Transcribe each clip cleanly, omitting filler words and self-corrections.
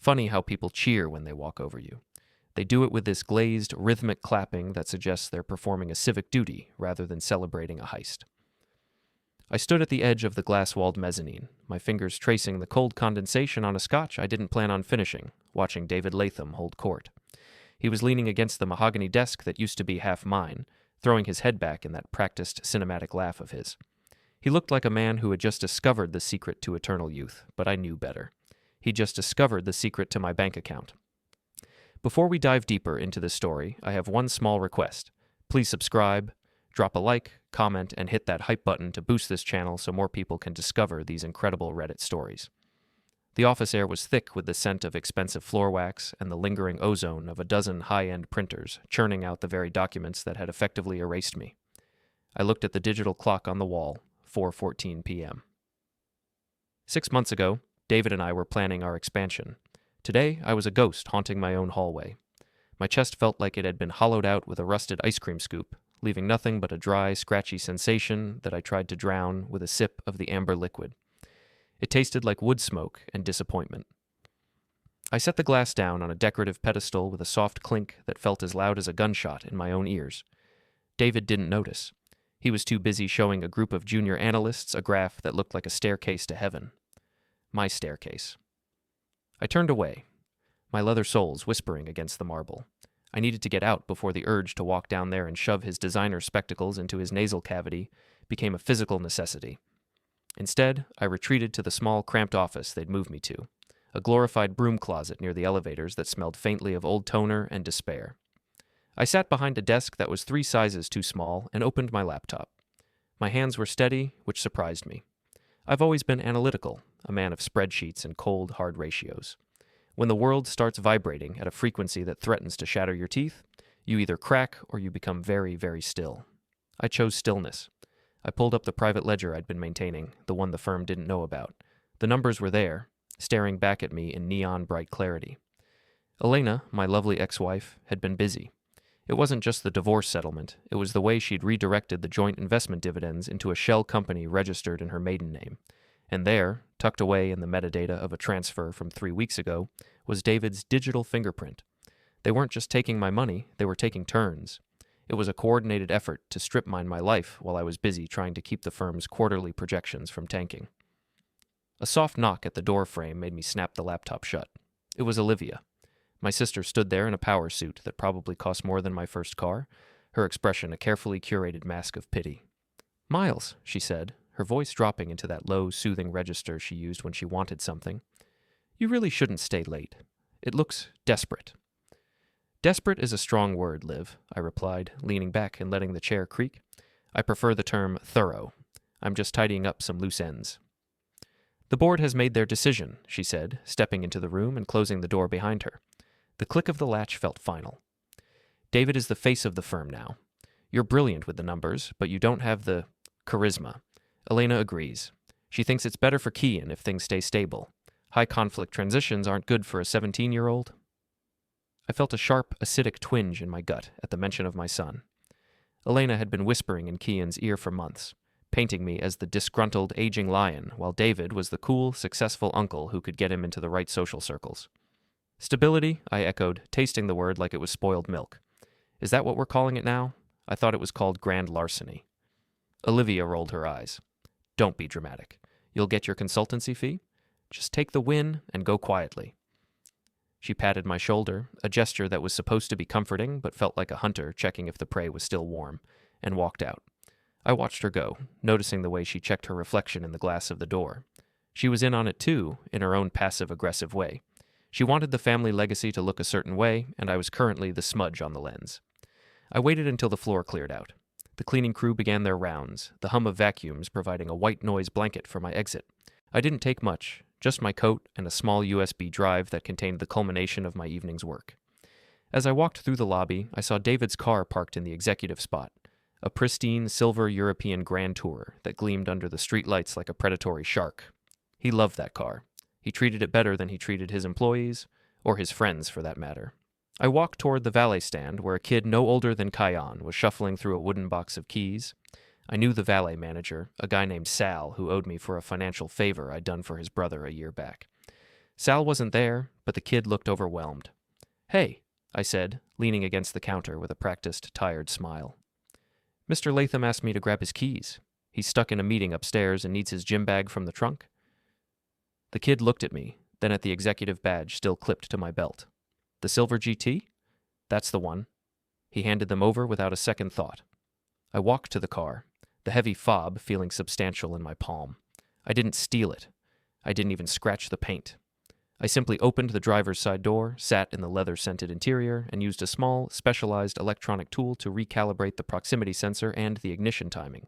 Funny how people cheer when they walk over you. They do it with this glazed, rhythmic clapping that suggests they're performing a civic duty rather than celebrating a heist. I stood at the edge of the glass-walled mezzanine, my fingers tracing the cold condensation on a scotch I didn't plan on finishing, watching David Latham hold court. He was leaning against the mahogany desk that used to be half mine, throwing his head back in that practiced cinematic laugh of his. He looked like a man who had just discovered the secret to eternal youth, but I knew better. He just discovered the secret to my bank account. Before we dive deeper into this story, I have one small request. Please subscribe, drop a like, comment, and hit that hype button to boost this channel so more people can discover these incredible Reddit stories. The office air was thick with the scent of expensive floor wax and the lingering ozone of a dozen high-end printers churning out the very documents that had effectively erased me. I looked at the digital clock on the wall, 4:14 p.m. 6 months ago, David and I were planning our expansion. Today, I was a ghost haunting my own hallway. My chest felt like it had been hollowed out with a rusted ice cream scoop, leaving nothing but a dry, scratchy sensation that I tried to drown with a sip of the amber liquid. It tasted like wood smoke and disappointment. I set the glass down on a decorative pedestal with a soft clink that felt as loud as a gunshot in my own ears. David didn't notice. He was too busy showing a group of junior analysts a graph that looked like a staircase to heaven. My staircase. I turned away, my leather soles whispering against the marble. I needed to get out before the urge to walk down there and shove his designer spectacles into his nasal cavity became a physical necessity. Instead, I retreated to the small, cramped office they'd moved me to, a glorified broom closet near the elevators that smelled faintly of old toner and despair. I sat behind a desk that was 3 sizes too small and opened my laptop. My hands were steady, which surprised me. I've always been analytical, a man of spreadsheets and cold, hard ratios. When the world starts vibrating at a frequency that threatens to shatter your teeth, you either crack or you become very, very still. I chose stillness. I pulled up the private ledger I'd been maintaining, the one the firm didn't know about. The numbers were there, staring back at me in neon-bright clarity. Elena, my lovely ex-wife, had been busy. It wasn't just the divorce settlement, it was the way she'd redirected the joint investment dividends into a shell company registered in her maiden name. And there, tucked away in the metadata of a transfer from 3 weeks ago, was David's digital fingerprint. They weren't just taking my money, they were taking turns. It was a coordinated effort to strip mine my life while I was busy trying to keep the firm's quarterly projections from tanking. A soft knock at the door frame made me snap the laptop shut. It was Olivia. My sister stood there in a power suit that probably cost more than my first car, her expression a carefully curated mask of pity. "Miles," she said, her voice dropping into that low, soothing register she used when she wanted something. "You really shouldn't stay late. It looks desperate." "Desperate is a strong word, Liv," I replied, leaning back and letting the chair creak. "I prefer the term thorough. I'm just tidying up some loose ends." "The board has made their decision," she said, stepping into the room and closing the door behind her. The click of the latch felt final. "David is the face of the firm now. You're brilliant with the numbers, but you don't have the charisma. Elena agrees. She thinks it's better for Kian if things stay stable. High-conflict transitions aren't good for a 17-year-old. I felt a sharp, acidic twinge in my gut at the mention of my son. Elena had been whispering in Kian's ear for months, painting me as the disgruntled, aging lion, while David was the cool, successful uncle who could get him into the right social circles. "Stability," I echoed, tasting the word like it was spoiled milk. "Is that what we're calling it now? I thought it was called grand larceny." Olivia rolled her eyes. "Don't be dramatic. You'll get your consultancy fee. Just take the win and go quietly." She patted my shoulder, a gesture that was supposed to be comforting but felt like a hunter checking if the prey was still warm, and walked out. I watched her go, noticing the way she checked her reflection in the glass of the door. She was in on it too, in her own passive-aggressive way. She wanted the family legacy to look a certain way, and I was currently the smudge on the lens. I waited until the floor cleared out. The cleaning crew began their rounds, the hum of vacuums providing a white noise blanket for my exit. I didn't take much, just my coat and a small USB drive that contained the culmination of my evening's work. As I walked through the lobby, I saw David's car parked in the executive spot, a pristine silver European Grand Tourer that gleamed under the streetlights like a predatory shark. He loved that car. He treated it better than he treated his employees, or his friends for that matter. I walked toward the valet stand where a kid no older than Kian was shuffling through a wooden box of keys. I knew the valet manager, a guy named Sal who owed me for a financial favor I'd done for his brother a year back. Sal wasn't there, but the kid looked overwhelmed. "Hey," I said, leaning against the counter with a practiced, tired smile. "Mr. Latham asked me to grab his keys. He's stuck in a meeting upstairs and needs his gym bag from the trunk." The kid looked at me, then at the executive badge still clipped to my belt. "The silver GT? That's the one." He handed them over without a second thought. I walked to the car, the heavy fob feeling substantial in my palm. I didn't steal it. I didn't even scratch the paint. I simply opened the driver's side door, sat in the leather-scented interior, and used a small, specialized electronic tool to recalibrate the proximity sensor and the ignition timing.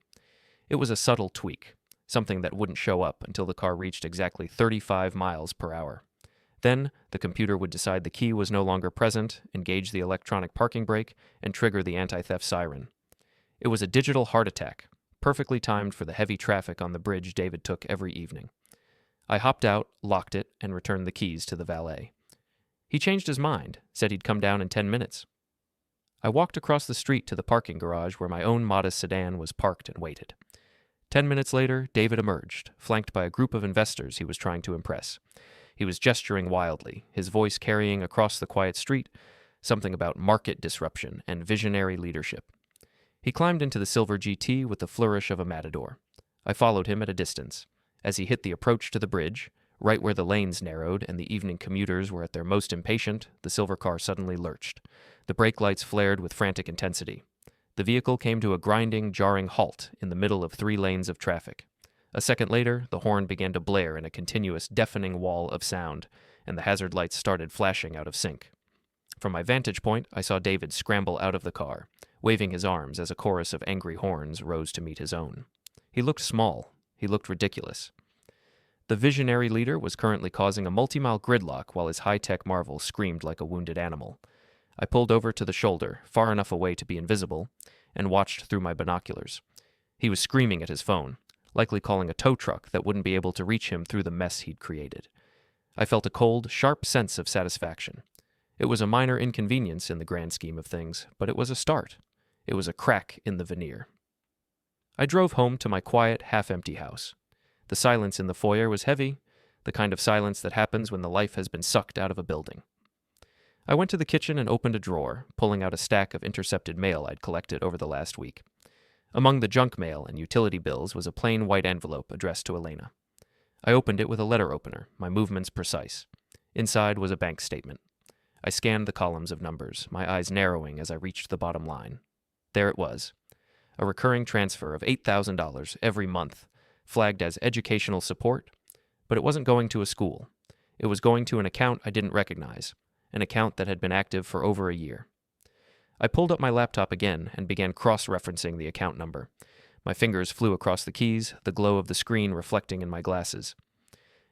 It was a subtle tweak, something that wouldn't show up until the car reached exactly 35 miles per hour. Then, the computer would decide the key was no longer present, engage the electronic parking brake, and trigger the anti-theft siren. It was a digital heart attack, perfectly timed for the heavy traffic on the bridge David took every evening. I hopped out, locked it, and returned the keys to the valet. He changed his mind, said he'd come down in 10 minutes. I walked across the street to the parking garage where my own modest sedan was parked and waited. 10 minutes later, David emerged, flanked by a group of investors he was trying to impress. He was gesturing wildly, his voice carrying across the quiet street something about market disruption and visionary leadership. He climbed into the silver GT with the flourish of a matador. I followed him at a distance. As he hit the approach to the bridge, right where the lanes narrowed and the evening commuters were at their most impatient, the silver car suddenly lurched. The brake lights flared with frantic intensity. The vehicle came to a grinding, jarring halt in the middle of 3 lanes of traffic. A second later, the horn began to blare in a continuous, deafening wall of sound, and the hazard lights started flashing out of sync. From my vantage point, I saw David scramble out of the car, waving his arms as a chorus of angry horns rose to meet his own. He looked small. He looked ridiculous. The visionary leader was currently causing a multi-mile gridlock while his high-tech marvel screamed like a wounded animal. I pulled over to the shoulder, far enough away to be invisible, and watched through my binoculars. He was screaming at his phone, likely calling a tow truck that wouldn't be able to reach him through the mess he'd created. I felt a cold, sharp sense of satisfaction. It was a minor inconvenience in the grand scheme of things, but it was a start. It was a crack in the veneer. I drove home to my quiet, half-empty house. The silence in the foyer was heavy, the kind of silence that happens when the life has been sucked out of a building. I went to the kitchen and opened a drawer, pulling out a stack of intercepted mail I'd collected over the last week. Among the junk mail and utility bills was a plain white envelope addressed to Elena. I opened it with a letter opener, my movements precise. Inside was a bank statement. I scanned the columns of numbers, my eyes narrowing as I reached the bottom line. There it was. A recurring transfer of $8,000 every month, flagged as educational support, but it wasn't going to a school. It was going to an account I didn't recognize, an account that had been active for over a year. I pulled up my laptop again and began cross-referencing the account number. My fingers flew across the keys, the glow of the screen reflecting in my glasses.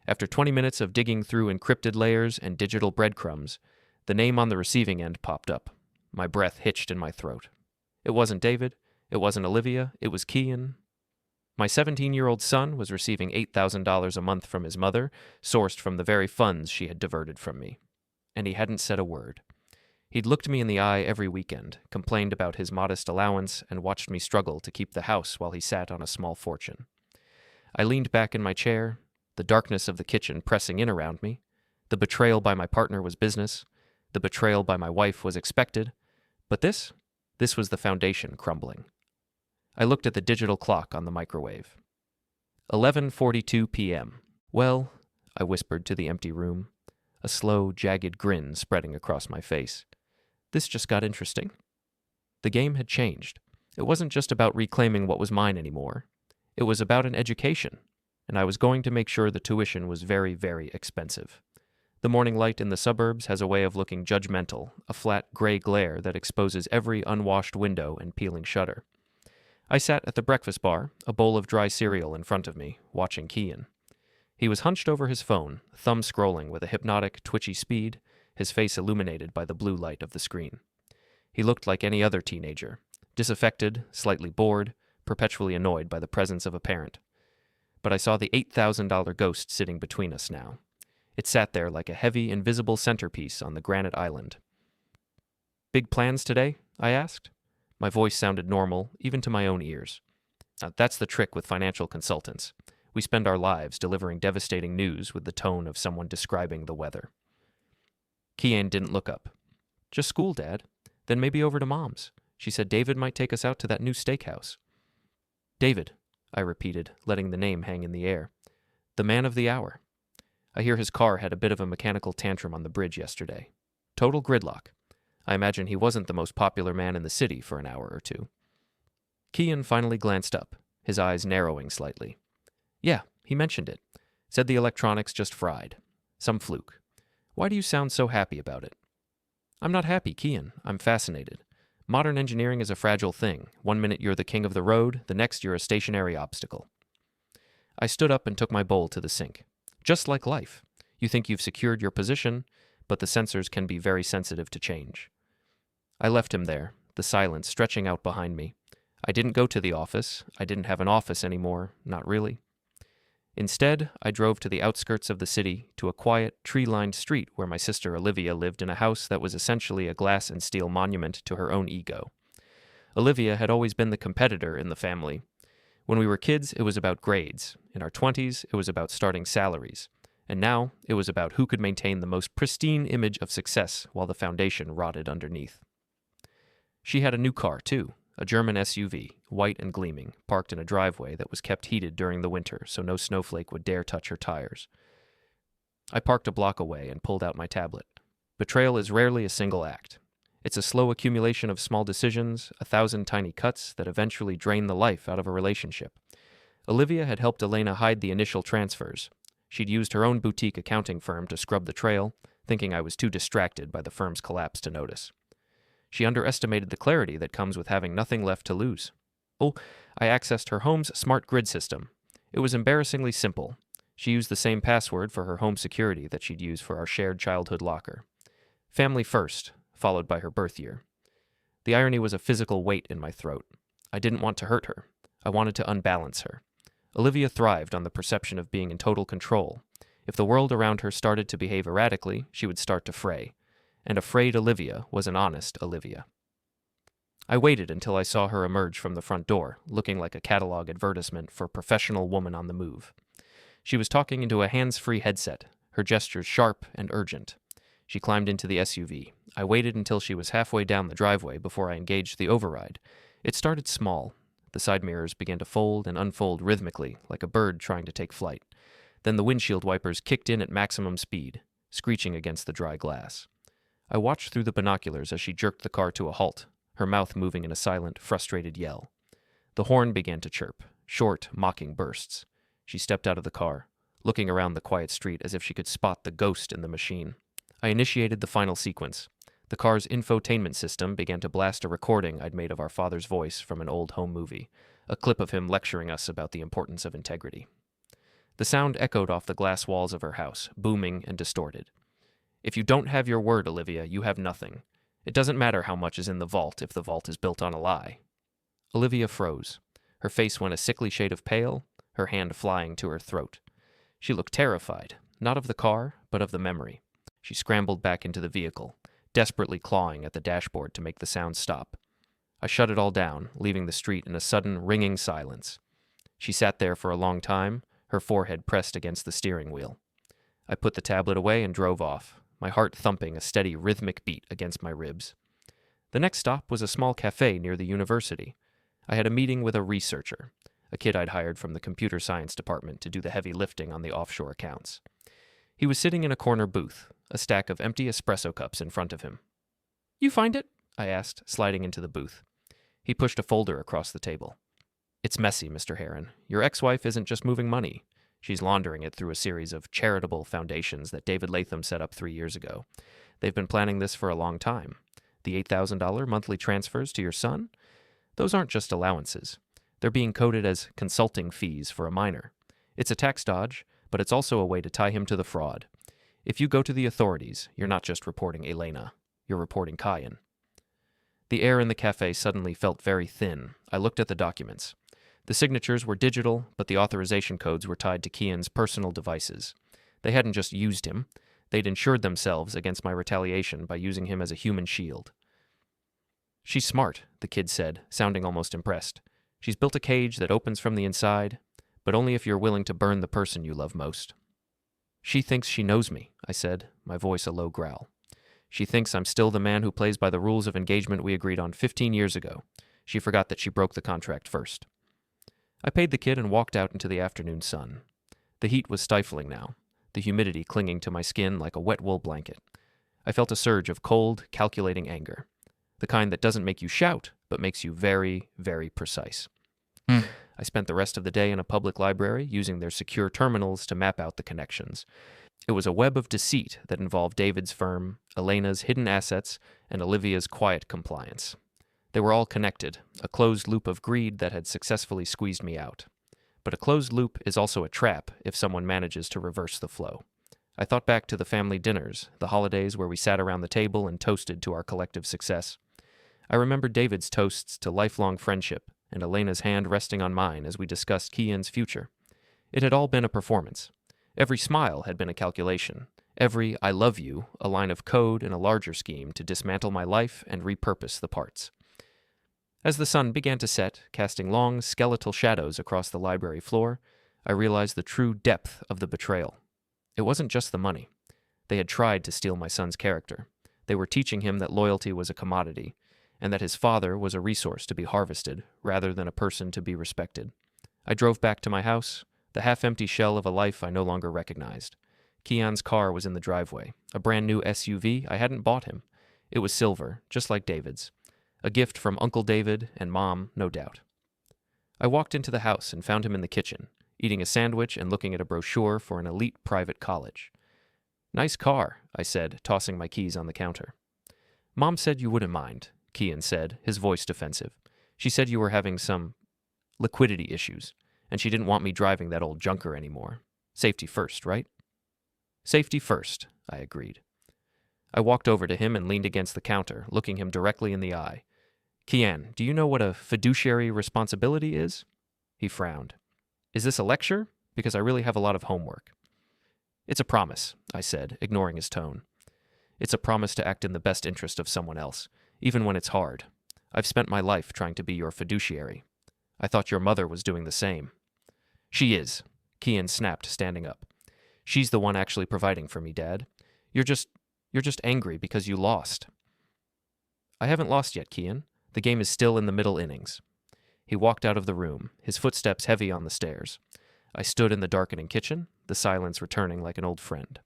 After 20 minutes of digging through encrypted layers and digital breadcrumbs, the name on the receiving end popped up. My breath hitched in my throat. It wasn't David. It wasn't Olivia, it was Kian. My 17-year-old son was receiving $8,000 a month from his mother, sourced from the very funds she had diverted from me. And he hadn't said a word. He'd looked me in the eye every weekend, complained about his modest allowance, and watched me struggle to keep the house while he sat on a small fortune. I leaned back in my chair, the darkness of the kitchen pressing in around me. The betrayal by my partner was business. The betrayal by my wife was expected. But this was the foundation crumbling. I looked at the digital clock on the microwave. 11:42 p.m. Well, I whispered to the empty room, a slow, jagged grin spreading across my face. This just got interesting. The game had changed. It wasn't just about reclaiming what was mine anymore. It was about an education, and I was going to make sure the tuition was very, very expensive. The morning light in the suburbs has a way of looking judgmental, a flat gray glare that exposes every unwashed window and peeling shutter. I sat at the breakfast bar, a bowl of dry cereal in front of me, watching Kian. He was hunched over his phone, thumb scrolling with a hypnotic, twitchy speed, his face illuminated by the blue light of the screen. He looked like any other teenager, disaffected, slightly bored, perpetually annoyed by the presence of a parent. But I saw the $8,000 ghost sitting between us now. It sat there like a heavy, invisible centerpiece on the granite island. "Big plans today?" I asked. My voice sounded normal, even to my own ears. That's the trick with financial consultants. We spend our lives delivering devastating news with the tone of someone describing the weather. Kian didn't look up. Just school, Dad. Then maybe over to Mom's. She said David might take us out to that new steakhouse. David, I repeated, letting the name hang in the air. The man of the hour. I hear his car had a bit of a mechanical tantrum on the bridge yesterday. Total gridlock. I imagine he wasn't the most popular man in the city for an hour or two. Kian finally glanced up, his eyes narrowing slightly. Yeah, he mentioned it. Said the electronics just fried. Some fluke. Why do you sound so happy about it? I'm not happy, Kian. I'm fascinated. Modern engineering is a fragile thing. 1 minute you're the king of the road, the next you're a stationary obstacle. I stood up and took my bowl to the sink. Just like life. You think you've secured your position, but the sensors can be very sensitive to change. I left him there, the silence stretching out behind me. I didn't go to the office. I didn't have an office anymore, not really. Instead, I drove to the outskirts of the city, to a quiet, tree-lined street where my sister Olivia lived in a house that was essentially a glass and steel monument to her own ego. Olivia had always been the competitor in the family. When we were kids, it was about grades. In our 20s, it was about starting salaries. And now, it was about who could maintain the most pristine image of success while the foundation rotted underneath. She had a new car, too. A German SUV, white and gleaming, parked in a driveway that was kept heated during the winter so no snowflake would dare touch her tires. I parked a block away and pulled out my tablet. Betrayal is rarely a single act. It's a slow accumulation of small decisions, 1,000 tiny cuts that eventually drain the life out of a relationship. Olivia had helped Elena hide the initial transfers. She'd used her own boutique accounting firm to scrub the trail, thinking I was too distracted by the firm's collapse to notice. She underestimated the clarity that comes with having nothing left to lose. Oh, I accessed her home's smart grid system. It was embarrassingly simple. She used the same password for her home security that she'd used for our shared childhood locker. Family first, followed by her birth year. The irony was a physical weight in my throat. I didn't want to hurt her. I wanted to unbalance her. Olivia thrived on the perception of being in total control. If the world around her started to behave erratically, she would start to fray. And afraid Olivia was an honest Olivia. I waited until I saw her emerge from the front door, looking like a catalog advertisement for a professional woman on the move. She was talking into a hands-free headset, her gestures sharp and urgent. She climbed into the SUV. I waited until she was halfway down the driveway before I engaged the override. It started small. The side mirrors began to fold and unfold rhythmically, like a bird trying to take flight. Then the windshield wipers kicked in at maximum speed, screeching against the dry glass. I watched through the binoculars as she jerked the car to a halt, her mouth moving in a silent, frustrated yell. The horn began to chirp, short, mocking bursts. She stepped out of the car, looking around the quiet street as if she could spot the ghost in the machine. I initiated the final sequence. The car's infotainment system began to blast a recording I'd made of our father's voice from an old home movie, a clip of him lecturing us about the importance of integrity. The sound echoed off the glass walls of her house, booming and distorted. If you don't have your word, Olivia, you have nothing. It doesn't matter how much is in the vault if the vault is built on a lie. Olivia froze. Her face went a sickly shade of pale, her hand flying to her throat. She looked terrified, not of the car, but of the memory. She scrambled back into the vehicle, desperately clawing at the dashboard to make the sound stop. I shut it all down, leaving the street in a sudden, ringing silence. She sat there for a long time, her forehead pressed against the steering wheel. I put the tablet away and drove off, my heart thumping a steady rhythmic beat against my ribs. The next stop was a small cafe near the university. I had a meeting with a researcher, a kid I'd hired from the computer science department to do the heavy lifting on the offshore accounts. He was sitting in a corner booth, a stack of empty espresso cups in front of him. "You find it?" I asked, sliding into the booth. He pushed a folder across the table. "It's messy, Mr. Heron. Your ex-wife isn't just moving money. She's laundering it through a series of charitable foundations that David Latham set up 3 years ago. They've been planning this for a long time. The $8,000 monthly transfers to your son? Those aren't just allowances. They're being coded as consulting fees for a minor. It's a tax dodge, but it's also a way to tie him to the fraud. If you go to the authorities, you're not just reporting Elena. You're reporting Kian." The air in the cafe suddenly felt very thin. I looked at the documents. The signatures were digital, but the authorization codes were tied to Kian's personal devices. They hadn't just used him. They'd insured themselves against my retaliation by using him as a human shield. "She's smart," the kid said, sounding almost impressed. "She's built a cage that opens from the inside, but only if you're willing to burn the person you love most." "She thinks she knows me," I said, my voice a low growl. She thinks I'm still the man who plays by the rules of engagement we agreed on 15 years ago. She forgot that she broke the contract first. I paid the kid and walked out into the afternoon sun. The heat was stifling now, the humidity clinging to my skin like a wet wool blanket. I felt a surge of cold, calculating anger. The kind that doesn't make you shout, but makes you very, very precise. I spent the rest of the day in a public library using their secure terminals to map out the connections. It was a web of deceit that involved David's firm, Elena's hidden assets, and Olivia's quiet compliance. They were all connected, a closed loop of greed that had successfully squeezed me out. But a closed loop is also a trap if someone manages to reverse the flow. I thought back to the family dinners, the holidays where we sat around the table and toasted to our collective success. I remembered David's toasts to lifelong friendship and Elena's hand resting on mine as we discussed Kian's future. It had all been a performance. Every smile had been a calculation. Every I love you, a line of code in a larger scheme to dismantle my life and repurpose the parts. As the sun began to set, casting long, skeletal shadows across the library floor, I realized the true depth of the betrayal. It wasn't just the money. They had tried to steal my son's character. They were teaching him that loyalty was a commodity, and that his father was a resource to be harvested, rather than a person to be respected. I drove back to my house, the half-empty shell of a life I no longer recognized. Kian's car was in the driveway, a brand-new SUV I hadn't bought him. It was silver, just like David's. A gift from Uncle David and Mom, no doubt. I walked into the house and found him in the kitchen, eating a sandwich and looking at a brochure for an elite private college. "Nice car," I said, tossing my keys on the counter. "Mom said you wouldn't mind," Kian said, his voice defensive. "She said you were having some liquidity issues, and she didn't want me driving that old junker anymore. Safety first, right?" "Safety first," I agreed. I walked over to him and leaned against the counter, looking him directly in the eye. "Kian, do you know what a fiduciary responsibility is?" He frowned. "Is this a lecture? Because I really have a lot of homework." "It's a promise," I said, ignoring his tone. "It's a promise to act in the best interest of someone else, even when it's hard. I've spent my life trying to be your fiduciary. I thought your mother was doing the same." "She is," Kian snapped, standing up. "She's the one actually providing for me, Dad. You're just angry because you lost." "I haven't lost yet, Kian. The game is still in the middle innings." He walked out of the room, his footsteps heavy on the stairs. I stood in the darkening kitchen, the silence returning like an old friend.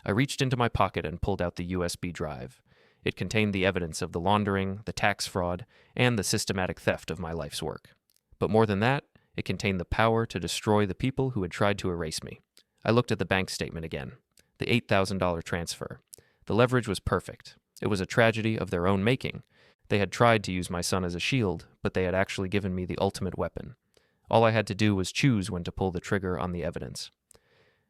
I reached into my pocket and pulled out the USB drive. It contained the evidence of the laundering, the tax fraud, and the systematic theft of my life's work. But more than that, it contained the power to destroy the people who had tried to erase me. I looked at the bank statement again, the $8,000 transfer. The leverage was perfect. It was a tragedy of their own making. They had tried to use my son as a shield, but they had actually given me the ultimate weapon. All I had to do was choose when to pull the trigger on the evidence.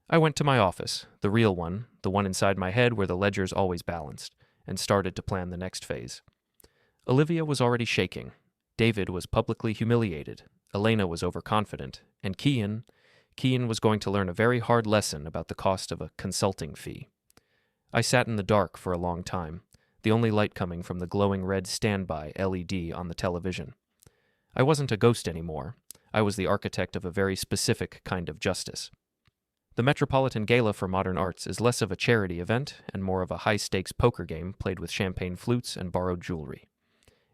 I went to my office, the real one, the one inside my head where the ledger's always balanced, and started to plan the next phase. Olivia was already shaking. David was publicly humiliated. Elena was overconfident. And Kian was going to learn a very hard lesson about the cost of a consulting fee. I sat in the dark for a long time, the only light coming from the glowing red standby LED on the television. I wasn't a ghost anymore. I was the architect of a very specific kind of justice. The Metropolitan Gala for Modern Arts is less of a charity event and more of a high-stakes poker game played with champagne flutes and borrowed jewelry.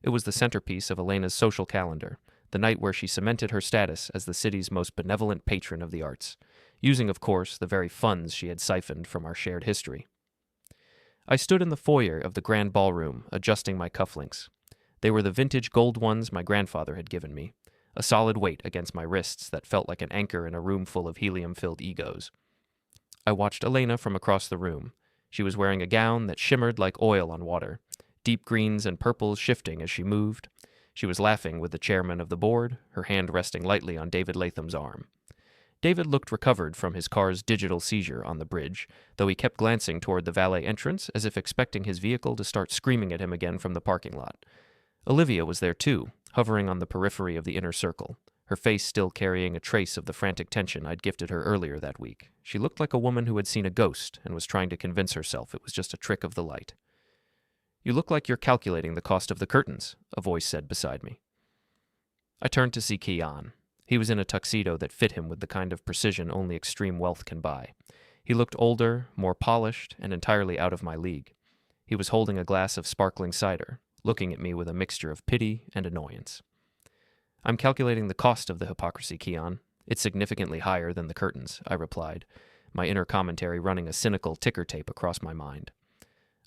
It was the centerpiece of Elena's social calendar, the night where she cemented her status as the city's most benevolent patron of the arts, using, of course, the very funds she had siphoned from our shared history. I stood in the foyer of the grand ballroom, adjusting my cufflinks. They were the vintage gold ones my grandfather had given me, a solid weight against my wrists that felt like an anchor in a room full of helium-filled egos. I watched Elena from across the room. She was wearing a gown that shimmered like oil on water, deep greens and purples shifting as she moved. She was laughing with the chairman of the board, her hand resting lightly on David Latham's arm. David looked recovered from his car's digital seizure on the bridge, though he kept glancing toward the valet entrance as if expecting his vehicle to start screaming at him again from the parking lot. Olivia was there too, hovering on the periphery of the inner circle, her face still carrying a trace of the frantic tension I'd gifted her earlier that week. She looked like a woman who had seen a ghost and was trying to convince herself it was just a trick of the light. "You look like you're calculating the cost of the curtains," a voice said beside me. I turned to see Kian. He was in a tuxedo that fit him with the kind of precision only extreme wealth can buy. He looked older, more polished, and entirely out of my league. He was holding a glass of sparkling cider, looking at me with a mixture of pity and annoyance. I'm calculating the cost of the hypocrisy, Keon. It's significantly higher than the curtains, I replied, my inner commentary running a cynical ticker tape across my mind.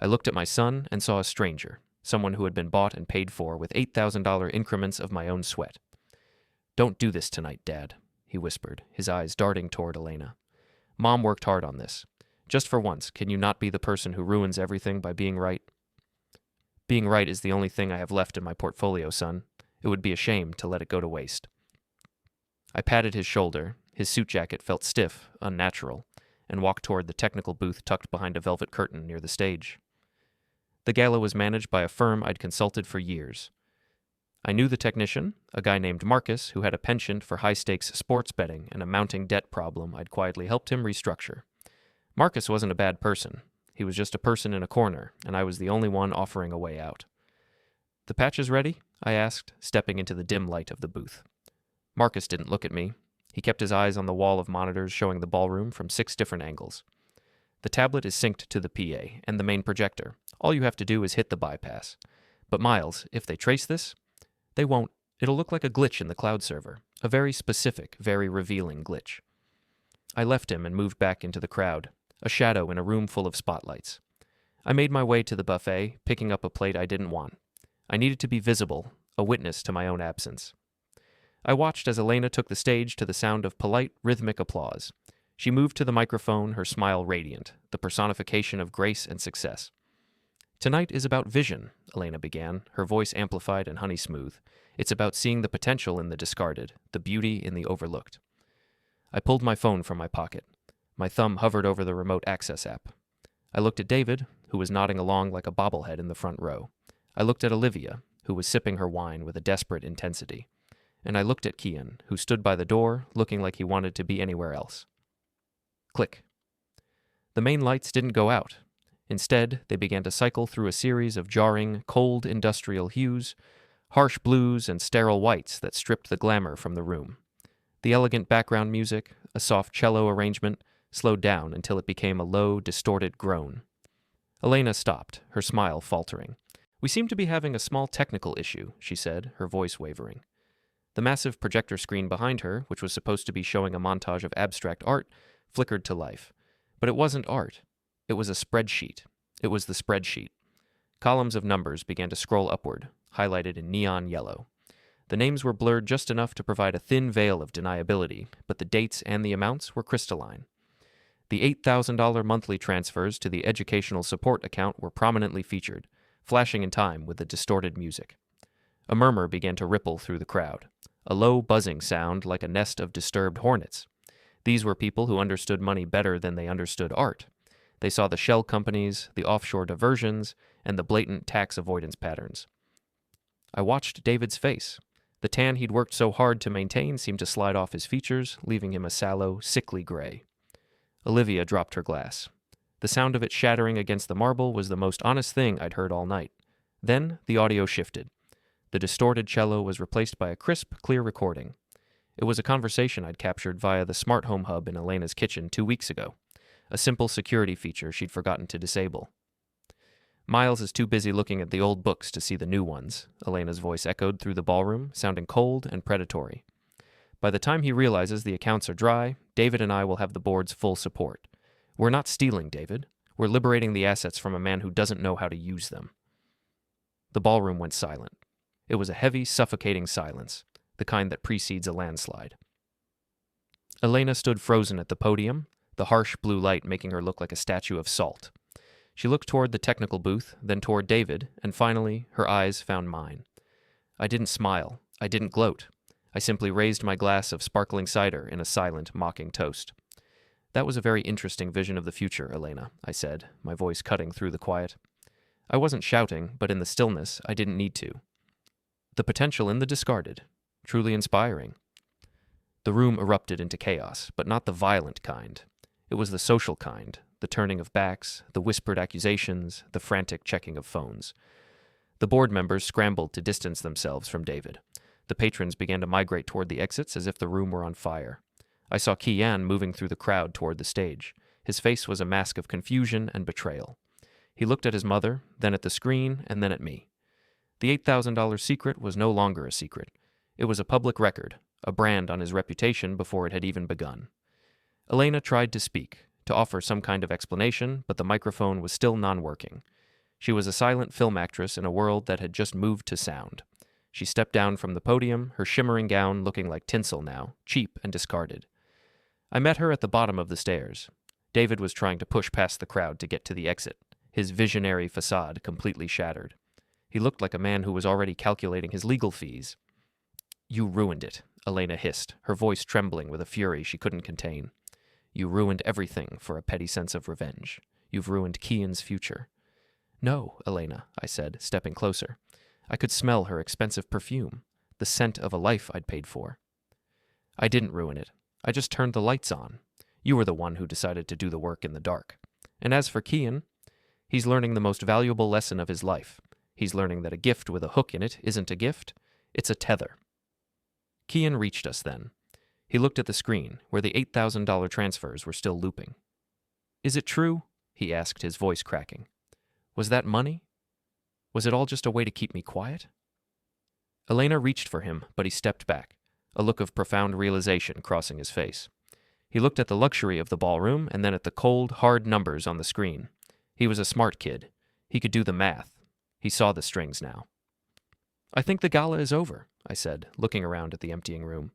I looked at my son and saw a stranger, someone who had been bought and paid for with $8,000 increments of my own sweat. Don't do this tonight, Dad, he whispered, his eyes darting toward Elena. Mom worked hard on this. Just for once, can you not be the person who ruins everything by being right? Being right is the only thing I have left in my portfolio, son. It would be a shame to let it go to waste. I patted his shoulder. His suit jacket felt stiff, unnatural, and walked toward the technical booth tucked behind a velvet curtain near the stage. The gala was managed by a firm I'd consulted for years. I knew the technician, a guy named Marcus, who had a penchant for high-stakes sports betting and a mounting debt problem I'd quietly helped him restructure. Marcus wasn't a bad person. He was just a person in a corner, and I was the only one offering a way out. The patches ready? I asked, stepping into the dim light of the booth. Marcus didn't look at me. He kept his eyes on the wall of monitors showing the ballroom from 6 different angles. The tablet is synced to the PA and the main projector. All you have to do is hit the bypass. But Miles, if they trace this, they won't. It'll look like a glitch in the cloud server. A very specific, very revealing glitch. I left him and moved back into the crowd, a shadow in a room full of spotlights. I made my way to the buffet, picking up a plate I didn't want. I needed to be visible, a witness to my own absence. I watched as Elena took the stage to the sound of polite, rhythmic applause. She moved to the microphone, her smile radiant, the personification of grace and success. Tonight is about vision, Elena began, her voice amplified and honey-smooth. It's about seeing the potential in the discarded, the beauty in the overlooked. I pulled my phone from my pocket. My thumb hovered over the remote access app. I looked at David, who was nodding along like a bobblehead in the front row. I looked at Olivia, who was sipping her wine with a desperate intensity. And I looked at Keon, who stood by the door, looking like he wanted to be anywhere else. Click. The main lights didn't go out. Instead, they began to cycle through a series of jarring, cold industrial hues, harsh blues and sterile whites that stripped the glamour from the room. The elegant background music, a soft cello arrangement, slowed down until it became a low, distorted groan. Elena stopped, her smile faltering. We seem to be having a small technical issue, she said, her voice wavering. The massive projector screen behind her, which was supposed to be showing a montage of abstract art, flickered to life. But it wasn't art. It was a spreadsheet. It was the spreadsheet. Columns of numbers began to scroll upward, highlighted in neon yellow. The names were blurred just enough to provide a thin veil of deniability, but the dates and the amounts were crystalline. The $8,000 monthly transfers to the educational support account were prominently featured, flashing in time with the distorted music. A murmur began to ripple through the crowd, a low buzzing sound like a nest of disturbed hornets. These were people who understood money better than they understood art. They saw the shell companies, the offshore diversions, and the blatant tax avoidance patterns. I watched David's face. The tan he'd worked so hard to maintain seemed to slide off his features, leaving him a sallow, sickly gray. Olivia dropped her glass. The sound of it shattering against the marble was the most honest thing I'd heard all night. Then the audio shifted. The distorted cello was replaced by a crisp, clear recording. It was a conversation I'd captured via the smart home hub in Elena's kitchen 2 weeks ago, a simple security feature she'd forgotten to disable. Miles is too busy looking at the old books to see the new ones, Elena's voice echoed through the ballroom, sounding cold and predatory. By the time he realizes the accounts are dry, David and I will have the board's full support. We're not stealing, David. We're liberating the assets from a man who doesn't know how to use them. The ballroom went silent. It was a heavy, suffocating silence, the kind that precedes a landslide. Elena stood frozen at the podium, the harsh blue light making her look like a statue of salt. She looked toward the technical booth, then toward David, and finally, her eyes found mine. I didn't smile. I didn't gloat. I simply raised my glass of sparkling cider in a silent, mocking toast. That was a very interesting vision of the future, Elena, I said, my voice cutting through the quiet. I wasn't shouting, but in the stillness, I didn't need to. The potential in the discarded. Truly inspiring. The room erupted into chaos, but not the violent kind. It was the social kind, the turning of backs, the whispered accusations, the frantic checking of phones. The board members scrambled to distance themselves from David. The patrons began to migrate toward the exits as if the room were on fire. I saw Keon moving through the crowd toward the stage. His face was a mask of confusion and betrayal. He looked at his mother, then at the screen, and then at me. The $8,000 secret was no longer a secret. It was a public record, a brand on his reputation before it had even begun. Elena tried to speak, to offer some kind of explanation, but the microphone was still non-working. She was a silent film actress in a world that had just moved to sound. She stepped down from the podium, her shimmering gown looking like tinsel now, cheap and discarded. I met her at the bottom of the stairs. David was trying to push past the crowd to get to the exit, his visionary facade completely shattered. He looked like a man who was already calculating his legal fees. "You ruined it," Elena hissed, her voice trembling with a fury she couldn't contain. "You ruined everything for a petty sense of revenge. You've ruined Kian's future." "No, Elena," I said, stepping closer. I could smell her expensive perfume, the scent of a life I'd paid for. "I didn't ruin it. I just turned the lights on. You were the one who decided to do the work in the dark. And as for Kian, he's learning the most valuable lesson of his life. He's learning that a gift with a hook in it isn't a gift, it's a tether." Kian reached us then. He looked at the screen, where the $8,000 transfers were still looping. "Is it true?" he asked, his voice cracking. "Was that money? Was it all just a way to keep me quiet?" Elena reached for him, but he stepped back, a look of profound realization crossing his face. He looked at the luxury of the ballroom and then at the cold, hard numbers on the screen. He was a smart kid. He could do the math. He saw the strings now. "I think the gala is over," I said, looking around at the emptying room.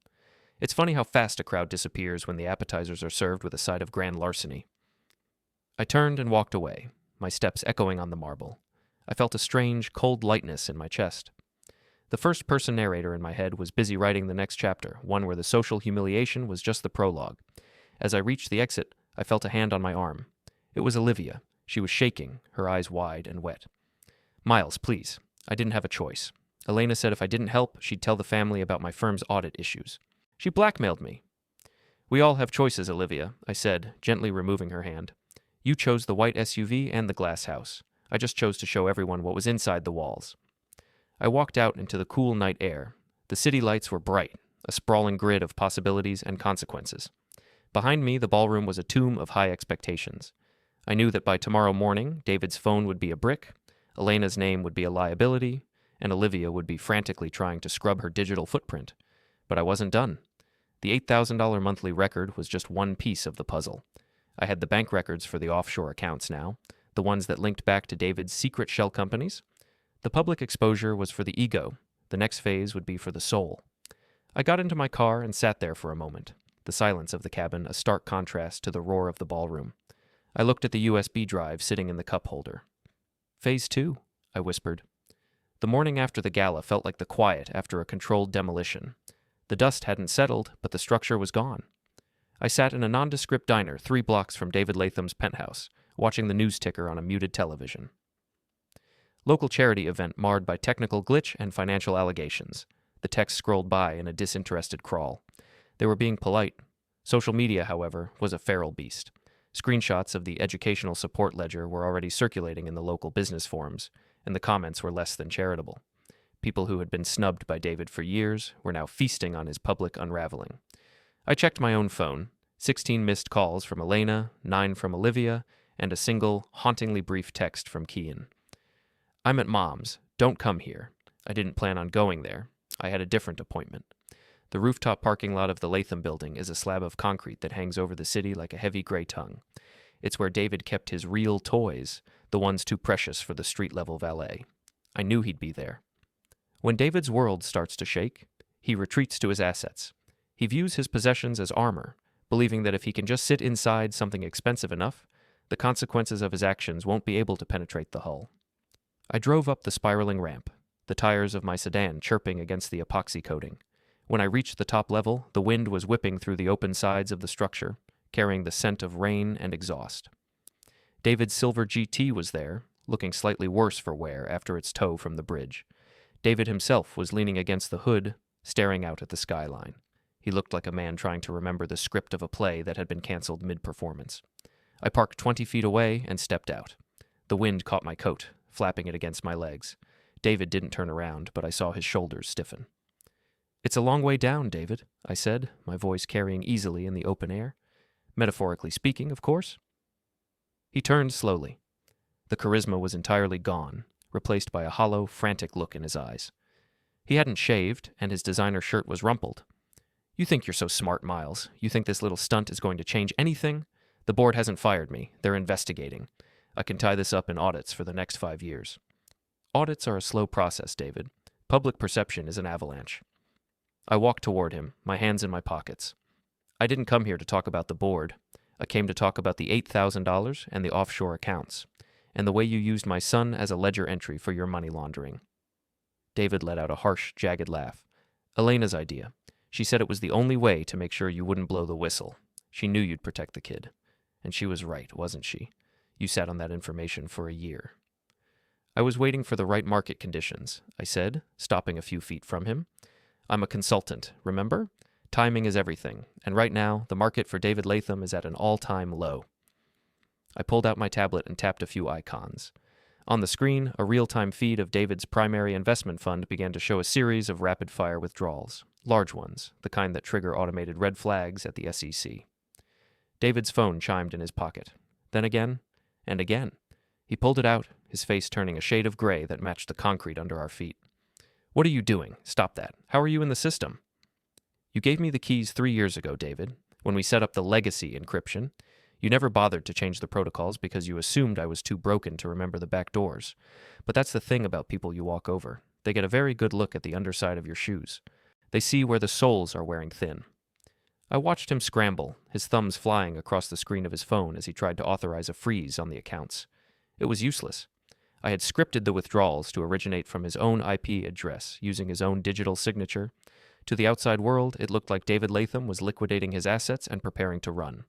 It's funny how fast a crowd disappears when the appetizers are served with a side of grand larceny. I turned and walked away, my steps echoing on the marble. I felt a strange, cold lightness in my chest. The first-person narrator in my head was busy writing the next chapter, one where the social humiliation was just the prologue. As I reached the exit, I felt a hand on my arm. It was Olivia. She was shaking, her eyes wide and wet. "Miles, please." I didn't have a choice. Elena said if I didn't help, she'd tell the family about my firm's audit issues. She blackmailed me. "We all have choices, Olivia," I said, gently removing her hand. "You chose the white SUV and the glass house. I just chose to show everyone what was inside the walls." I walked out into the cool night air. The city lights were bright, a sprawling grid of possibilities and consequences. Behind me, the ballroom was a tomb of high expectations. I knew that by tomorrow morning, David's phone would be a brick, Elena's name would be a liability, and Olivia would be frantically trying to scrub her digital footprint. But I wasn't done. The $8,000 monthly record was just one piece of the puzzle. I had the bank records for the offshore accounts now, the ones that linked back to David's secret shell companies. The public exposure was for the ego. The next phase would be for the soul. I got into my car and sat there for a moment, the silence of the cabin a stark contrast to the roar of the ballroom. I looked at the USB drive sitting in the cup holder. "Phase 2, I whispered. The morning after the gala felt like the quiet after a controlled demolition. The dust hadn't settled, but the structure was gone. I sat in a nondescript diner 3 blocks from David Latham's penthouse, watching the news ticker on a muted television. Local charity event marred by technical glitch and financial allegations. The text scrolled by in a disinterested crawl. They were being polite. Social media, however, was a feral beast. Screenshots of the educational support ledger were already circulating in the local business forums, and the comments were less than charitable. People who had been snubbed by David for years were now feasting on his public unraveling. I checked my own phone. 16 missed calls from Elena, 9 from Olivia, and a single, hauntingly brief text from Kian. "I'm at Mom's. Don't come here." I didn't plan on going there. I had a different appointment. The rooftop parking lot of the Latham building is a slab of concrete that hangs over the city like a heavy gray tongue. It's where David kept his real toys, the ones too precious for the street-level valet. I knew he'd be there. When David's world starts to shake, he retreats to his assets. He views his possessions as armor, believing that if he can just sit inside something expensive enough, the consequences of his actions won't be able to penetrate the hull. I drove up the spiraling ramp, the tires of my sedan chirping against the epoxy coating. When I reached the top level, the wind was whipping through the open sides of the structure, carrying the scent of rain and exhaust. David's silver GT was there, looking slightly worse for wear after its tow from the bridge. David himself was leaning against the hood, staring out at the skyline. He looked like a man trying to remember the script of a play that had been canceled mid-performance. I parked 20 feet away and stepped out. The wind caught my coat, flapping it against my legs. David didn't turn around, but I saw his shoulders stiffen. "It's a long way down, David," I said, my voice carrying easily in the open air. Metaphorically speaking, of course. He turned slowly. The charisma was entirely gone, replaced by a hollow, frantic look in his eyes. He hadn't shaved, and his designer shirt was rumpled. "You think you're so smart, Miles. You think this little stunt is going to change anything? The board hasn't fired me. They're investigating. I can tie this up in audits for the next 5 years." Audits are a slow process, David. Public perception is an avalanche. I walked toward him, my hands in my pockets. "I didn't come here to talk about the board. I came to talk about the $8,000 and the offshore accounts, and the way you used my son as a ledger entry for your money laundering." David let out a harsh, jagged laugh. "Elena's idea. She said it was the only way to make sure you wouldn't blow the whistle. She knew you'd protect the kid. And she was right, wasn't she? You sat on that information for a year." "I was waiting for the right market conditions," I said, stopping a few feet from him. "I'm a consultant, remember? Timing is everything, and right now, the market for David Latham is at an all-time low." I pulled out my tablet and tapped a few icons. On the screen, a real-time feed of David's primary investment fund began to show a series of rapid-fire withdrawals, large ones, the kind that trigger automated red flags at the SEC. David's phone chimed in his pocket. Then again, and again. He pulled it out, his face turning a shade of gray that matched the concrete under our feet. "What are you doing? Stop that. How are you in the system?" "You gave me the keys 3 years ago, David, when we set up the legacy encryption. You never bothered to change the protocols because you assumed I was too broken to remember the back doors. But that's the thing about people you walk over. They get a very good look at the underside of your shoes. They see where the soles are wearing thin." I watched him scramble, his thumbs flying across the screen of his phone as he tried to authorize a freeze on the accounts. It was useless. I had scripted the withdrawals to originate from his own IP address, using his own digital signature. To the outside world, it looked like David Latham was liquidating his assets and preparing to run.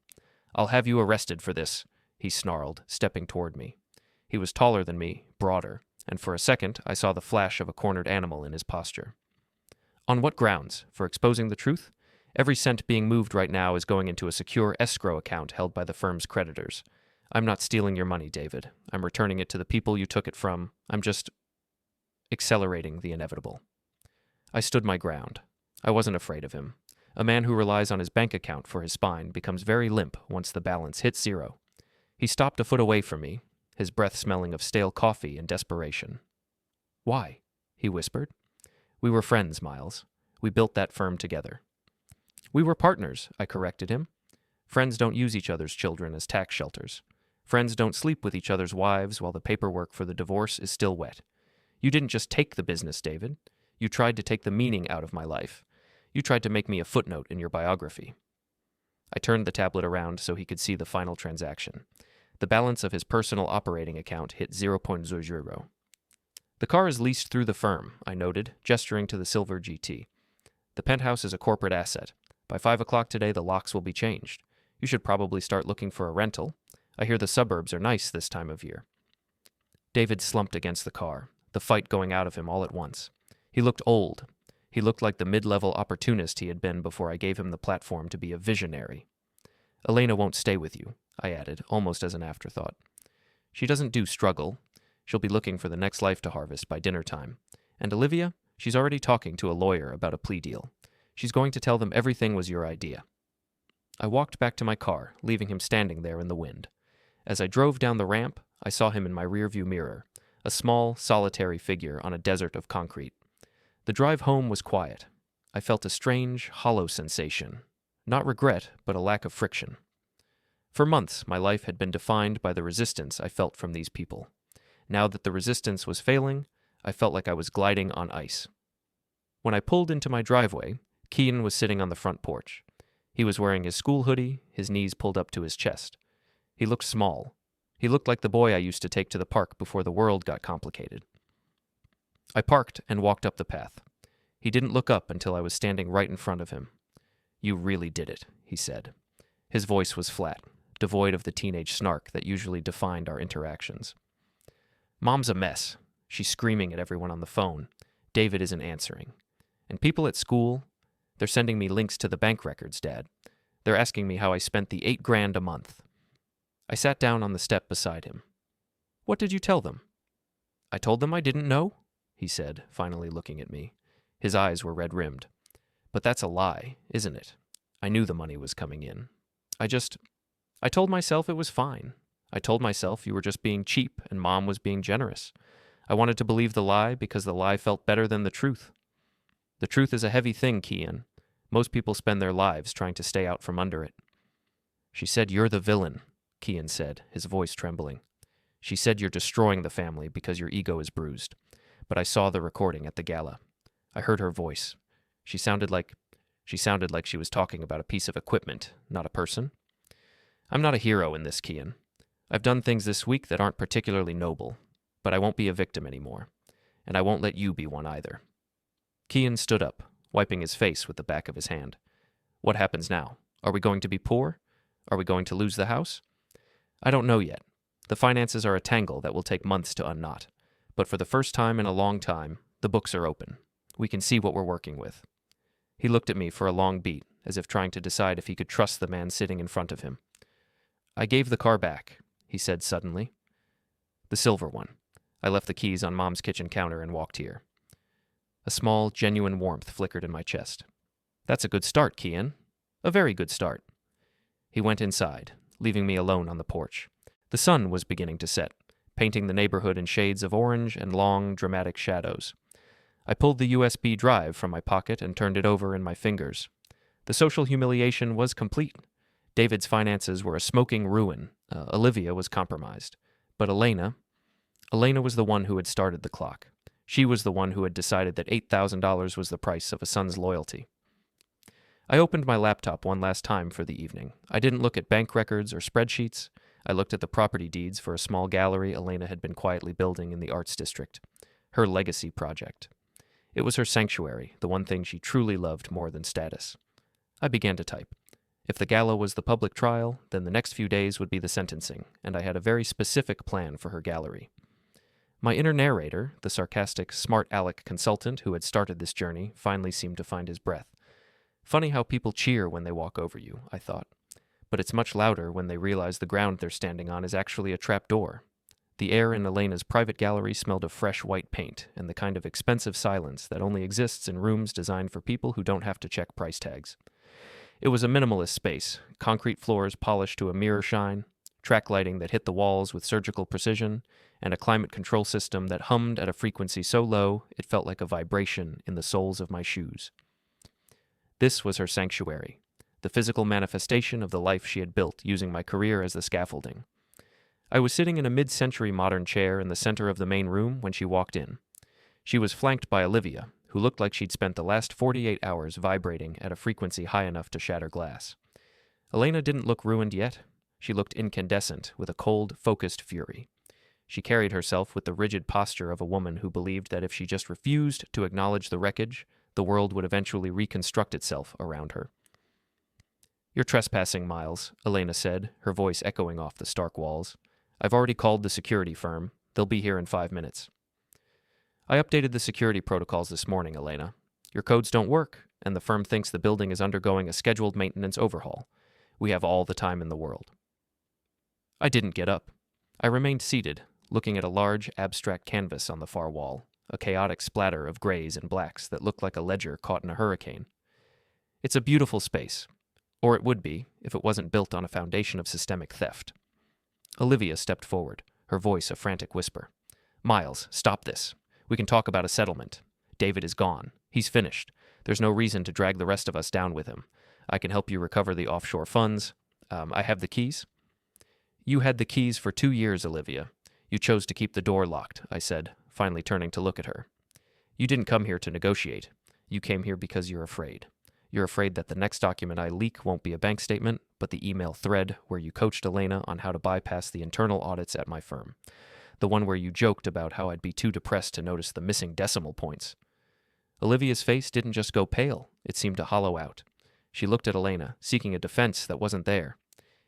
"I'll have you arrested for this," he snarled, stepping toward me. He was taller than me, broader, and for a second I saw the flash of a cornered animal in his posture. "On what grounds? For exposing the truth? Every cent being moved right now is going into a secure escrow account held by the firm's creditors. I'm not stealing your money, David. I'm returning it to the people you took it from. I'm just accelerating the inevitable." I stood my ground. I wasn't afraid of him. A man who relies on his bank account for his spine becomes very limp once the balance hits zero. He stopped a foot away from me, his breath smelling of stale coffee and desperation. "Why?" he whispered. "We were friends, Miles. We built that firm together." "We were partners," I corrected him. "Friends don't use each other's children as tax shelters. Friends don't sleep with each other's wives while the paperwork for the divorce is still wet. You didn't just take the business, David. You tried to take the meaning out of my life. You tried to make me a footnote in your biography." I turned the tablet around so he could see the final transaction. The balance of his personal operating account hit 0.00. "The car is leased through the firm," I noted, gesturing to the silver GT. "The penthouse is a corporate asset. By 5 o'clock today, the locks will be changed. You should probably start looking for a rental. I hear the suburbs are nice this time of year." David slumped against the car, the fight going out of him all at once. He looked old. He looked like the mid-level opportunist he had been before I gave him the platform to be a visionary. "Elena won't stay with you," I added, almost as an afterthought. "She doesn't do struggle. She'll be looking for the next life to harvest by dinner time. And Olivia, she's already talking to a lawyer about a plea deal. She's going to tell them everything was your idea." I walked back to my car, leaving him standing there in the wind. As I drove down the ramp, I saw him in my rearview mirror, a small, solitary figure on a desert of concrete. The drive home was quiet. I felt a strange, hollow sensation. Not regret, but a lack of friction. For months, my life had been defined by the resistance I felt from these people. Now that the resistance was failing, I felt like I was gliding on ice. When I pulled into my driveway, Kean was sitting on the front porch. He was wearing his school hoodie, his knees pulled up to his chest. He looked small. He looked like the boy I used to take to the park before the world got complicated. I parked and walked up the path. He didn't look up until I was standing right in front of him. "You really did it," he said. His voice was flat, devoid of the teenage snark that usually defined our interactions. "Mom's a mess. She's screaming at everyone on the phone. David isn't answering. And people at school, they're sending me links to the bank records, Dad. They're asking me how I spent the $8,000 a month." I sat down on the step beside him. "What did you tell them?" "I told them I didn't know," he said, finally looking at me. His eyes were red-rimmed. "But that's a lie, isn't it? I knew the money was coming in. I told myself it was fine. I told myself you were just being cheap and Mom was being generous. I wanted to believe the lie because the lie felt better than the truth. The truth is a heavy thing, Kian. Most people spend their lives trying to stay out from under it. She said you're the villain, Kian said, his voice trembling. She said you're destroying the family because your ego is bruised. But I saw the recording at the gala. I heard her voice. She sounded like she was talking about a piece of equipment, not a person. I'm not a hero in this, Kian. I've done things this week that aren't particularly noble, but I won't be a victim anymore. And I won't let you be one either. Kian stood up, wiping his face with the back of his hand. What happens now? Are we going to be poor? Are we going to lose the house? I don't know yet. The finances are a tangle that will take months to unknot. But for the first time in a long time, the books are open. We can see what we're working with. He looked at me for a long beat, as if trying to decide if he could trust the man sitting in front of him. I gave the car back, he said suddenly. The silver one. I left the keys on Mom's kitchen counter and walked here. A small, genuine warmth flickered in my chest. That's a good start, Kian. A very good start. He went inside, leaving me alone on the porch. The sun was beginning to set, painting the neighborhood in shades of orange and long, dramatic shadows. I pulled the USB drive from my pocket and turned it over in my fingers. The social humiliation was complete. David's finances were a smoking ruin. Olivia was compromised. But Elena was the one who had started the clock. She was the one who had decided that $8,000 was the price of a son's loyalty. I opened my laptop one last time for the evening. I didn't look at bank records or spreadsheets. I looked at the property deeds for a small gallery Elena had been quietly building in the Arts District. Her legacy project. It was her sanctuary, the one thing she truly loved more than status. I began to type. If the gala was the public trial, then the next few days would be the sentencing, and I had a very specific plan for her gallery. My inner narrator, the sarcastic, smart aleck consultant who had started this journey, finally seemed to find his breath. Funny how people cheer when they walk over you, I thought. But it's much louder when they realize the ground they're standing on is actually a trap door. The air in Elena's private gallery smelled of fresh white paint and the kind of expensive silence that only exists in rooms designed for people who don't have to check price tags. It was a minimalist space, concrete floors polished to a mirror shine, track lighting that hit the walls with surgical precision, and a climate control system that hummed at a frequency so low it felt like a vibration in the soles of my shoes. This was her sanctuary, the physical manifestation of the life she had built using my career as the scaffolding. I was sitting in a mid-century modern chair in the center of the main room when she walked in. She was flanked by Olivia, who looked like she'd spent the last 48 hours vibrating at a frequency high enough to shatter glass. Elena didn't look ruined yet. She looked incandescent, with a cold, focused fury. She carried herself with the rigid posture of a woman who believed that if she just refused to acknowledge the wreckage, the world would eventually reconstruct itself around her. "You're trespassing, Miles," Elena said, her voice echoing off the stark walls. "I've already called the security firm. They'll be here in 5 minutes. I updated the security protocols this morning, Elena. Your codes don't work, and the firm thinks the building is undergoing a scheduled maintenance overhaul. We have all the time in the world." I didn't get up. I remained seated, looking at a large, abstract canvas on the far wall, a chaotic splatter of grays and blacks that looked like a ledger caught in a hurricane. It's a beautiful space, or it would be if it wasn't built on a foundation of systemic theft. Olivia stepped forward, her voice a frantic whisper. "Miles, stop this. We can talk about a settlement. David is gone. He's finished. There's no reason to drag the rest of us down with him. I can help you recover the offshore funds. I have the keys." "You had the keys for 2 years, Olivia. You chose to keep the door locked," I said, finally turning to look at her. "You didn't come here to negotiate. You came here because you're afraid. You're afraid that the next document I leak won't be a bank statement, but the email thread where you coached Elena on how to bypass the internal audits at my firm. The one where you joked about how I'd be too depressed to notice the missing decimal points." Olivia's face didn't just go pale, it seemed to hollow out. She looked at Elena, seeking a defense that wasn't there.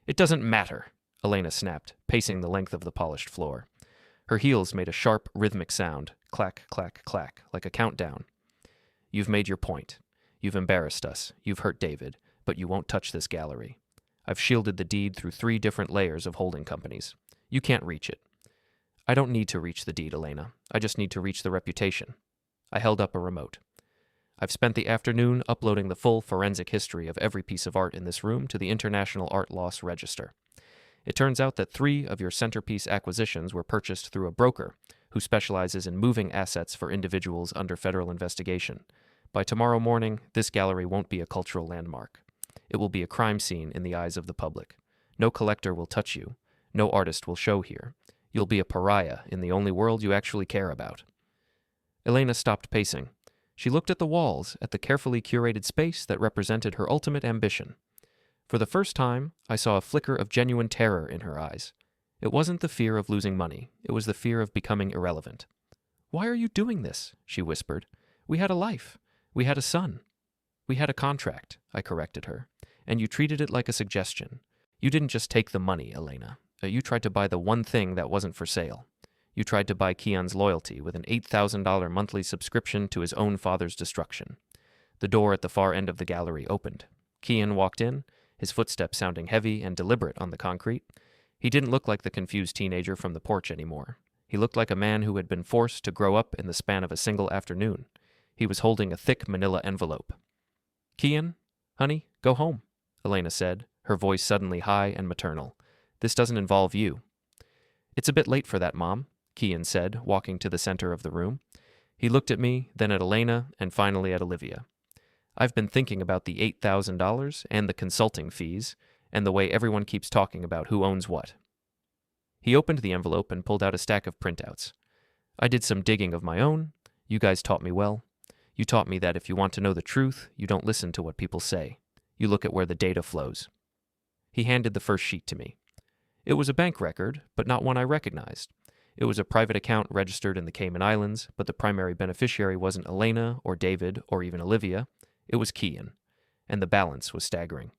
"It doesn't matter," Elena snapped, pacing the length of the polished floor. Her heels made a sharp, rhythmic sound, clack, clack, clack, like a countdown. "You've made your point. You've embarrassed us. You've hurt David, but you won't touch this gallery. I've shielded the deed through 3 different layers of holding companies. You can't reach it." "I don't need to reach the deed, Elena. I just need to reach the reputation." I held up a remote. "I've spent the afternoon uploading the full forensic history of every piece of art in this room to the International Art Loss Register. It turns out that 3 of your centerpiece acquisitions were purchased through a broker who specializes in moving assets for individuals under federal investigation. By tomorrow morning, this gallery won't be a cultural landmark. It will be a crime scene in the eyes of the public. No collector will touch you. No artist will show here. You'll be a pariah in the only world you actually care about. Elena stopped pacing. She looked at the walls, at the carefully curated space that represented her ultimate ambition. For the first time, I saw a flicker of genuine terror in her eyes. It wasn't the fear of losing money. It was the fear of becoming irrelevant. "Why are you doing this?" she whispered. "We had a life. We had a son." "We had a contract," I corrected her. "And you treated it like a suggestion. You didn't just take the money, Elena. You tried to buy the one thing that wasn't for sale. You tried to buy Kian's loyalty with an $8,000 monthly subscription to his own father's destruction." The door at the far end of the gallery opened. Kian walked in, his footsteps sounding heavy and deliberate on the concrete. He didn't look like the confused teenager from the porch anymore. He looked like a man who had been forced to grow up in the span of a single afternoon. He was holding a thick manila envelope. "Kian, honey, go home," Elena said, her voice suddenly high and maternal. "This doesn't involve you." "It's a bit late for that, Mom," Kian said, walking to the center of the room. He looked at me, then at Elena, and finally at Olivia. "I've been thinking about the $8,000 and the consulting fees, and the way everyone keeps talking about who owns what." He opened the envelope and pulled out a stack of printouts. "I did some digging of my own. You guys taught me well. You taught me that if you want to know the truth, you don't listen to what people say. You look at where the data flows." He handed the first sheet to me. It was a bank record, but not one I recognized. It was a private account registered in the Cayman Islands, but the primary beneficiary wasn't Elena or David or even Olivia. It was Kian, and the balance was staggering.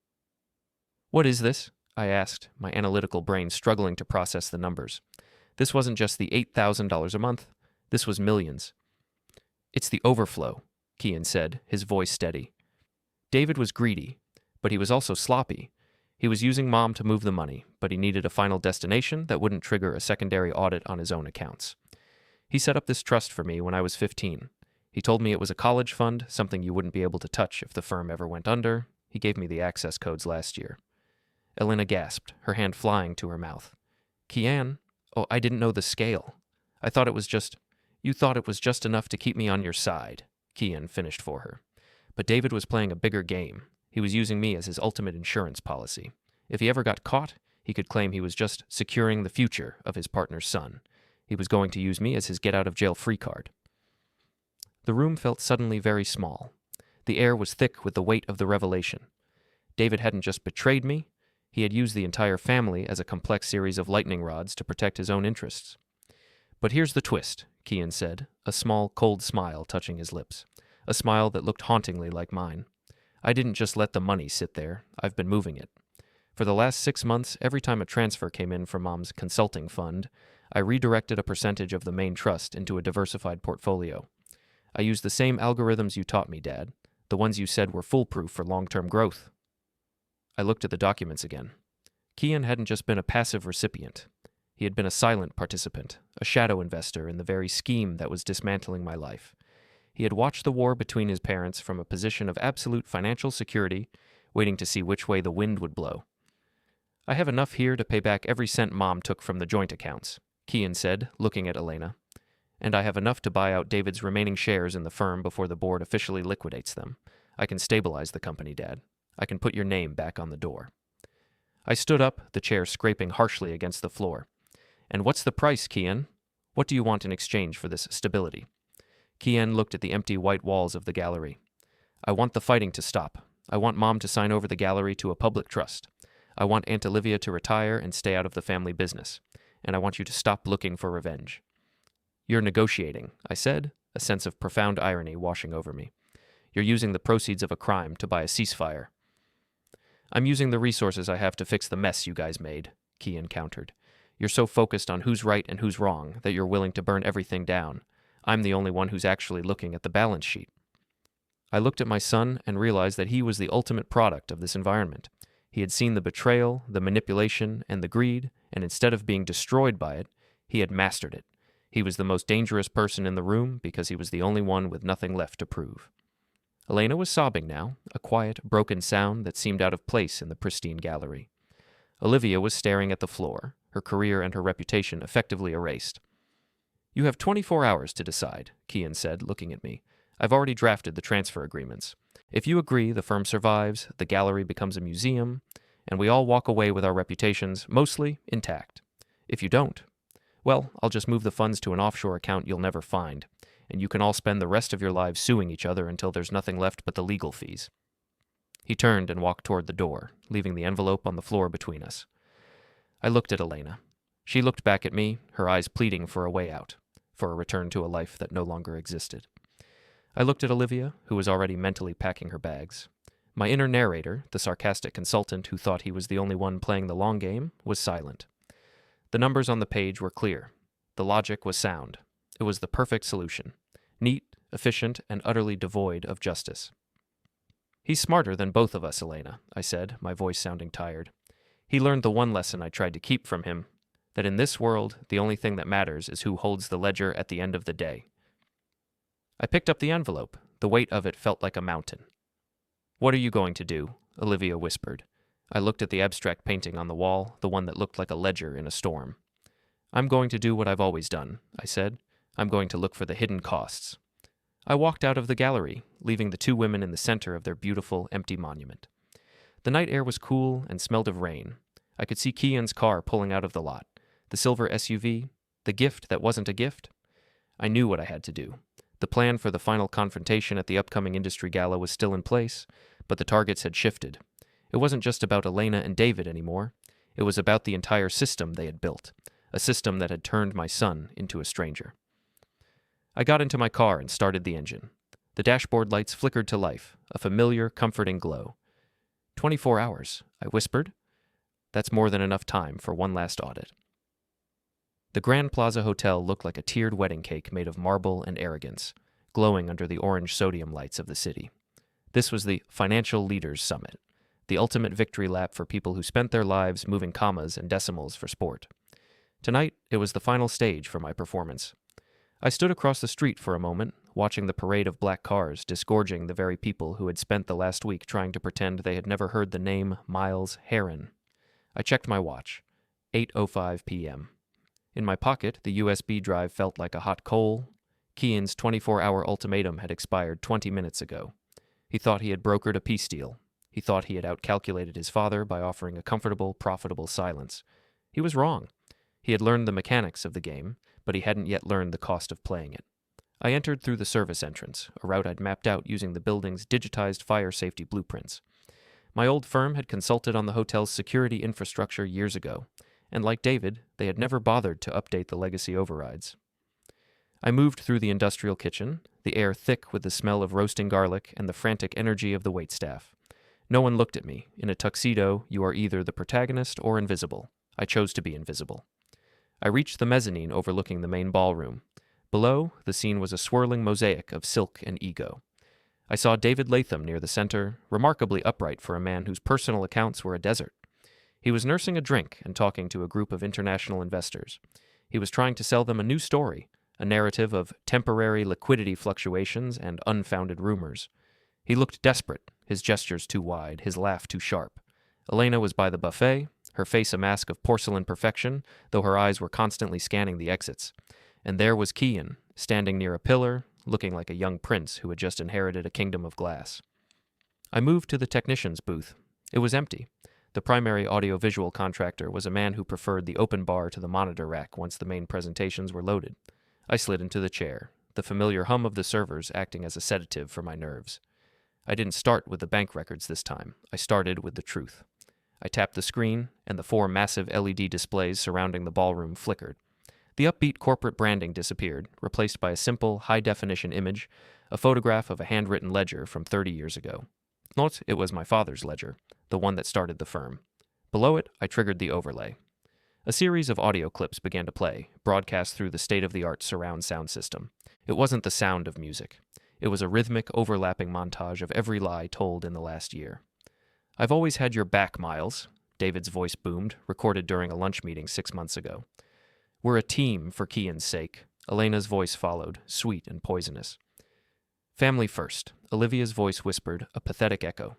"What is this?" I asked, my analytical brain struggling to process the numbers. This wasn't just the $8,000 a month. This was millions. "It's the overflow," Kian said, his voice steady. "David was greedy, but he was also sloppy. He was using Mom to move the money, but he needed a final destination that wouldn't trigger a secondary audit on his own accounts. He set up this trust for me when I was 15. He told me it was a college fund, something you wouldn't be able to touch if the firm ever went under. He gave me the access codes last year." Elena gasped, her hand flying to her mouth. "Kian, I didn't know the scale. I thought it was just—" "You thought it was just enough to keep me on your side," Kian finished for her. "But David was playing a bigger game. He was using me as his ultimate insurance policy. If he ever got caught, he could claim he was just securing the future of his partner's son. He was going to use me as his get-out-of-jail-free card." The room felt suddenly very small. The air was thick with the weight of the revelation. David hadn't just betrayed me. He had used the entire family as a complex series of lightning rods to protect his own interests. "But here's the twist," Kian said, a small, cold smile touching his lips. A smile that looked hauntingly like mine. "I didn't just let the money sit there. I've been moving it. For the last 6 months, every time a transfer came in from Mom's consulting fund, I redirected a percentage of the main trust into a diversified portfolio. I used the same algorithms you taught me, Dad, the ones you said were foolproof for long-term growth." I looked at the documents again. Kian hadn't just been a passive recipient. He had been a silent participant, a shadow investor in the very scheme that was dismantling my life. He had watched the war between his parents from a position of absolute financial security, waiting to see which way the wind would blow. "I have enough here to pay back every cent Mom took from the joint accounts," Kian said, looking at Elena. "And I have enough to buy out David's remaining shares in the firm before the board officially liquidates them. I can stabilize the company, Dad. I can put your name back on the door." I stood up, the chair scraping harshly against the floor. "And what's the price, Kian? What do you want in exchange for this stability?" Kian looked at the empty white walls of the gallery. "I want the fighting to stop. I want Mom to sign over the gallery to a public trust. I want Aunt Olivia to retire and stay out of the family business. And I want you to stop looking for revenge." "You're negotiating," I said, a sense of profound irony washing over me. "You're using the proceeds of a crime to buy a ceasefire." "I'm using the resources I have to fix the mess you guys made," Kian countered. "You're so focused on who's right and who's wrong that you're willing to burn everything down. I'm the only one who's actually looking at the balance sheet." I looked at my son and realized that he was the ultimate product of this environment. He had seen the betrayal, the manipulation, and the greed, and instead of being destroyed by it, he had mastered it. He was the most dangerous person in the room because he was the only one with nothing left to prove. Elena was sobbing now, a quiet, broken sound that seemed out of place in the pristine gallery. Olivia was staring at the floor, her career and her reputation effectively erased. "You have 24 hours to decide," Kian said, looking at me. "I've already drafted the transfer agreements. If you agree the firm survives, the gallery becomes a museum, and we all walk away with our reputations mostly intact. If you don't, well, I'll just move the funds to an offshore account you'll never find, and you can all spend the rest of your lives suing each other until there's nothing left but the legal fees." He turned and walked toward the door, leaving the envelope on the floor between us. I looked at Elena. She looked back at me, her eyes pleading for a way out, for a return to a life that no longer existed. I looked at Olivia, who was already mentally packing her bags. My inner narrator, the sarcastic consultant who thought he was the only one playing the long game, was silent. The numbers on the page were clear. The logic was sound. It was the perfect solution. Neat, efficient, and utterly devoid of justice. "He's smarter than both of us, Elena," I said, my voice sounding tired. "He learned the one lesson I tried to keep from him, that in this world, the only thing that matters is who holds the ledger at the end of the day." I picked up the envelope. The weight of it felt like a mountain. "What are you going to do?" Olivia whispered. I looked at the abstract painting on the wall, the one that looked like a ledger in a storm. "I'm going to do what I've always done," I said. "I'm going to look for the hidden costs." I walked out of the gallery, leaving the two women in the center of their beautiful, empty monument. The night air was cool and smelled of rain. I could see Kian's car pulling out of the lot, the silver SUV, the gift that wasn't a gift. I knew what I had to do. The plan for the final confrontation at the upcoming industry gala was still in place, but the targets had shifted. It wasn't just about Elena and David anymore. It was about the entire system they had built, a system that had turned my son into a stranger. I got into my car and started the engine. The dashboard lights flickered to life, a familiar, comforting glow. 24 hours, I whispered. That's more than enough time for one last audit. The Grand Plaza Hotel looked like a tiered wedding cake made of marble and arrogance, glowing under the orange sodium lights of the city. This was the Financial Leaders Summit, the ultimate victory lap for people who spent their lives moving commas and decimals for sport. Tonight, it was the final stage for my performance. I stood across the street for a moment, watching the parade of black cars disgorging the very people who had spent the last week trying to pretend they had never heard the name Miles Heron. I checked my watch. 8:05 p.m. In my pocket, the USB drive felt like a hot coal. Kian's 24-hour ultimatum had expired 20 minutes ago. He thought he had brokered a peace deal. He thought he had outcalculated his father by offering a comfortable, profitable silence. He was wrong. He had learned the mechanics of the game, but he hadn't yet learned the cost of playing it. I entered through the service entrance, a route I'd mapped out using the building's digitized fire safety blueprints. My old firm had consulted on the hotel's security infrastructure years ago, and like David, they had never bothered to update the legacy overrides. I moved through the industrial kitchen, the air thick with the smell of roasting garlic and the frantic energy of the waitstaff. No one looked at me. In a tuxedo, you are either the protagonist or invisible. I chose to be invisible. I reached the mezzanine overlooking the main ballroom. Below, the scene was a swirling mosaic of silk and ego. I saw David Latham near the center, remarkably upright for a man whose personal accounts were a desert. He was nursing a drink and talking to a group of international investors. He was trying to sell them a new story, a narrative of temporary liquidity fluctuations and unfounded rumors. He looked desperate, his gestures too wide, his laugh too sharp. Elena was by the buffet, her face a mask of porcelain perfection, though her eyes were constantly scanning the exits. And there was Kian, standing near a pillar, looking like a young prince who had just inherited a kingdom of glass. I moved to the technician's booth. It was empty. The primary audiovisual contractor was a man who preferred the open bar to the monitor rack once the main presentations were loaded. I slid into the chair, the familiar hum of the servers acting as a sedative for my nerves. I didn't start with the bank records this time. I started with the truth. I tapped the screen, and the 4 massive LED displays surrounding the ballroom flickered. The upbeat corporate branding disappeared, replaced by a simple, high-definition image, a photograph of a handwritten ledger from 30 years ago. Not, it was my father's ledger, the one that started the firm. Below it, I triggered the overlay. A series of audio clips began to play, broadcast through the state-of-the-art surround sound system. It wasn't the sound of music. It was a rhythmic, overlapping montage of every lie told in the last year. "I've always had your back, Miles," David's voice boomed, recorded during a lunch meeting 6 months ago. "We're a team for Kian's sake," Elena's voice followed, sweet and poisonous. "Family first," Olivia's voice whispered, a pathetic echo.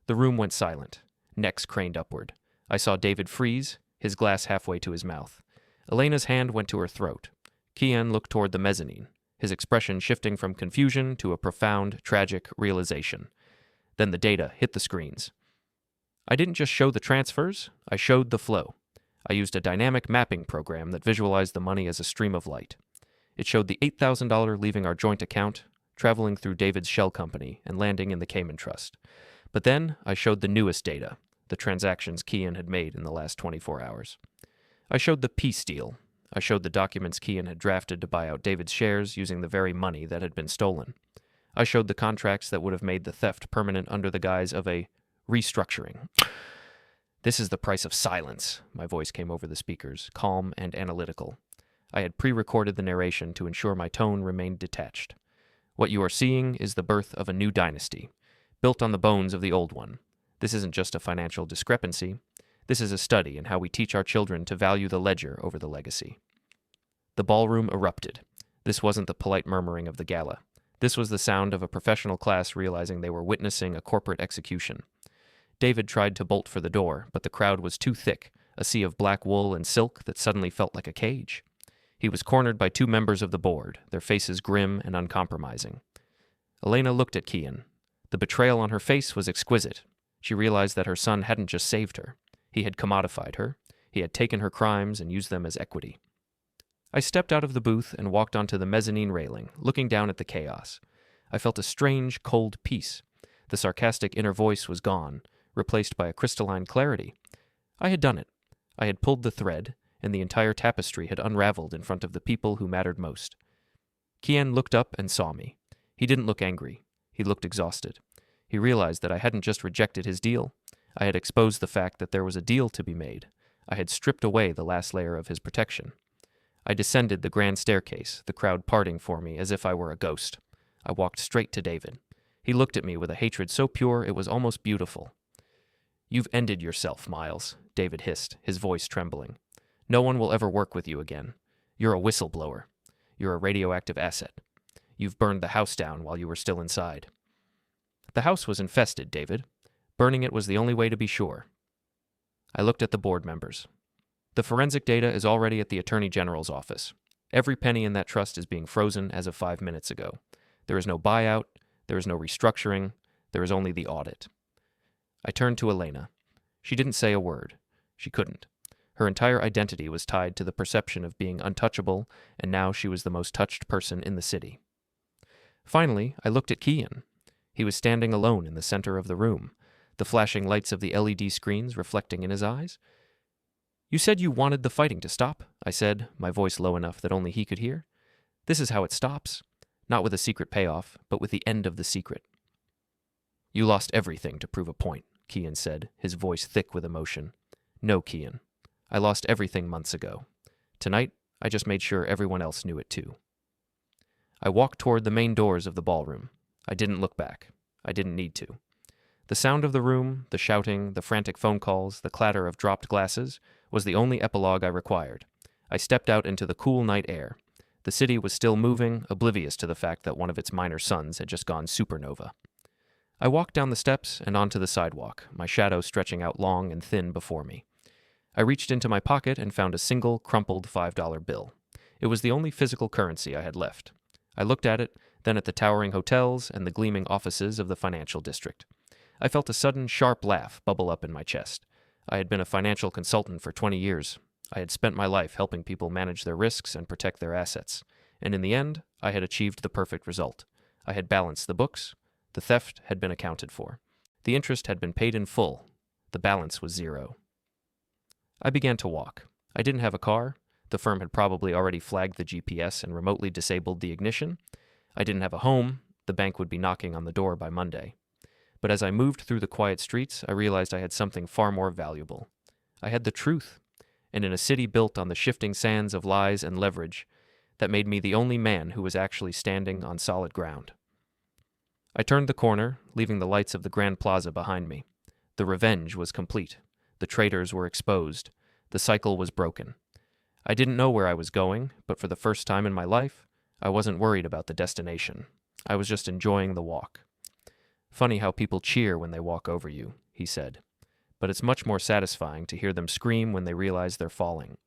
The room went silent. Necks craned upward. I saw David freeze, his glass halfway to his mouth. Elena's hand went to her throat. Kian looked toward the mezzanine, his expression shifting from confusion to a profound, tragic realization. Then the data hit the screens. I didn't just show the transfers, I showed the flow. I used a dynamic mapping program that visualized the money as a stream of light. It showed the $8,000 leaving our joint account, traveling through David's shell company, and landing in the Cayman Trust. But then I showed the newest data, the transactions Kian had made in the last 24 hours. I showed the peace deal. I showed the documents Kian had drafted to buy out David's shares using the very money that had been stolen. I showed the contracts that would have made the theft permanent under the guise of a restructuring. This is the price of silence, my voice came over the speakers, calm and analytical. I had pre-recorded the narration to ensure my tone remained detached. What you are seeing is the birth of a new dynasty, built on the bones of the old one. This isn't just a financial discrepancy. This is a study in how we teach our children to value the ledger over the legacy. The ballroom erupted. This wasn't the polite murmuring of the gala. This was the sound of a professional class realizing they were witnessing a corporate execution. David tried to bolt for the door, but the crowd was too thick, a sea of black wool and silk that suddenly felt like a cage. He was cornered by two members of the board, their faces grim and uncompromising. Elena looked at Kian. The betrayal on her face was exquisite. She realized that her son hadn't just saved her. He had commodified her. He had taken her crimes and used them as equity. I stepped out of the booth and walked onto the mezzanine railing, looking down at the chaos. I felt a strange, cold peace. The sarcastic inner voice was gone, replaced by a crystalline clarity. I had done it. I had pulled the thread, and the entire tapestry had unraveled in front of the people who mattered most. Kian looked up and saw me. He didn't look angry. He looked exhausted. He realized that I hadn't just rejected his deal. I had exposed the fact that there was a deal to be made. I had stripped away the last layer of his protection. I descended the grand staircase, the crowd parting for me as if I were a ghost. I walked straight to David. He looked at me with a hatred so pure it was almost beautiful. "You've ended yourself, Miles," David hissed, his voice trembling. "No one will ever work with you again. You're a whistleblower. You're a radioactive asset. You've burned the house down while you were still inside." "The house was infested, David. Burning it was the only way to be sure." I looked at the board members. "The forensic data is already at the Attorney General's office. Every penny in that trust is being frozen as of 5 minutes ago. There is no buyout. There is no restructuring. There is only the audit." I turned to Elena. She didn't say a word. She couldn't. Her entire identity was tied to the perception of being untouchable, and now she was the most touched person in the city. Finally, I looked at Kian. He was standing alone in the center of the room, the flashing lights of the LED screens reflecting in his eyes. "You said you wanted the fighting to stop," I said, my voice low enough that only he could hear. "This is how it stops. Not with a secret payoff, but with the end of the secret." "You lost everything to prove a point," Kian said, his voice thick with emotion. "No, Kian. I lost everything months ago. Tonight, I just made sure everyone else knew it too." I walked toward the main doors of the ballroom. I didn't look back. I didn't need to. The sound of the room, the shouting, the frantic phone calls, the clatter of dropped glasses, was the only epilogue I required. I stepped out into the cool night air. The city was still moving, oblivious to the fact that one of its minor suns had just gone supernova. I walked down the steps and onto the sidewalk, my shadow stretching out long and thin before me. I reached into my pocket and found a single, crumpled $5 bill. It was the only physical currency I had left. I looked at it, then at the towering hotels and the gleaming offices of the financial district. I felt a sudden, sharp laugh bubble up in my chest. I had been a financial consultant for 20 years. I had spent my life helping people manage their risks and protect their assets. And in the end, I had achieved the perfect result. I had balanced the books. The theft had been accounted for. The interest had been paid in full. The balance was zero. I began to walk. I didn't have a car. The firm had probably already flagged the GPS and remotely disabled the ignition. I didn't have a home. The bank would be knocking on the door by Monday. But as I moved through the quiet streets, I realized I had something far more valuable. I had the truth. And in a city built on the shifting sands of lies and leverage, that made me the only man who was actually standing on solid ground. I turned the corner, leaving the lights of the Grand Plaza behind me. The revenge was complete. The traitors were exposed. The cycle was broken. I didn't know where I was going, but for the first time in my life, I wasn't worried about the destination. I was just enjoying the walk. "Funny how people cheer when they walk over you," he said. but it's much more satisfying to hear them scream when they realize they're falling.